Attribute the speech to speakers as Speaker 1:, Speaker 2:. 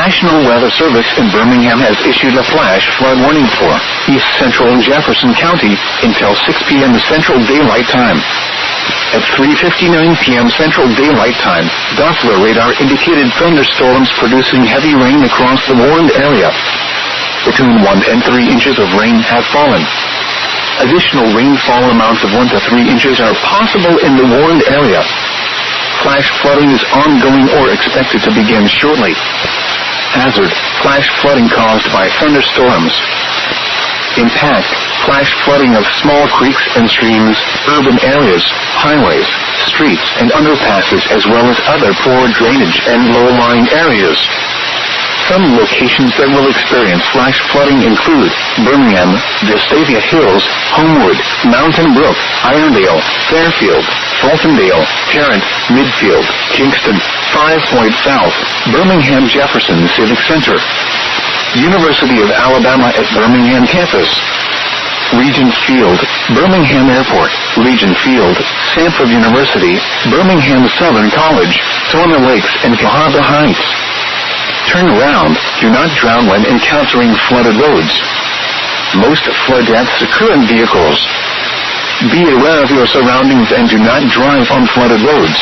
Speaker 1: National Weather Service in Birmingham has issued a flash flood warning for East Central and Jefferson County until 6 p.m. Central Daylight Time. At 3:59 p.m. Central Daylight Time, Doppler radar indicated thunderstorms producing heavy rain across the warned area. Between 1 and 3 inches of rain have fallen. Additional rainfall amounts of 1 to 3 inches are possible in the warned area. Flash flooding is ongoing or expected to begin shortly. Hazard: flash flooding caused by thunderstorms. Impact: flash flooding of small creeks and streams, urban areas, highways, streets and underpasses, as well as other poor drainage and low-lying areas. Some locations that will experience flash flooding include Birmingham, Vestavia Hills, Homewood, Mountain Brook, Irondale, Fairfield, Fultondale, Tarrant, Midfield, Kingston, 5 Point South, Birmingham Jefferson Civic Center, University of Alabama at Birmingham campus, Regent Field, Birmingham Airport, Regent Field, Sanford University, Birmingham Southern College, Sona Lakes, and Cahaba Heights. Turn around. Do not drown when encountering flooded roads. Most flood deaths occur in vehicles. Be aware of your surroundings and do not drive on flooded roads.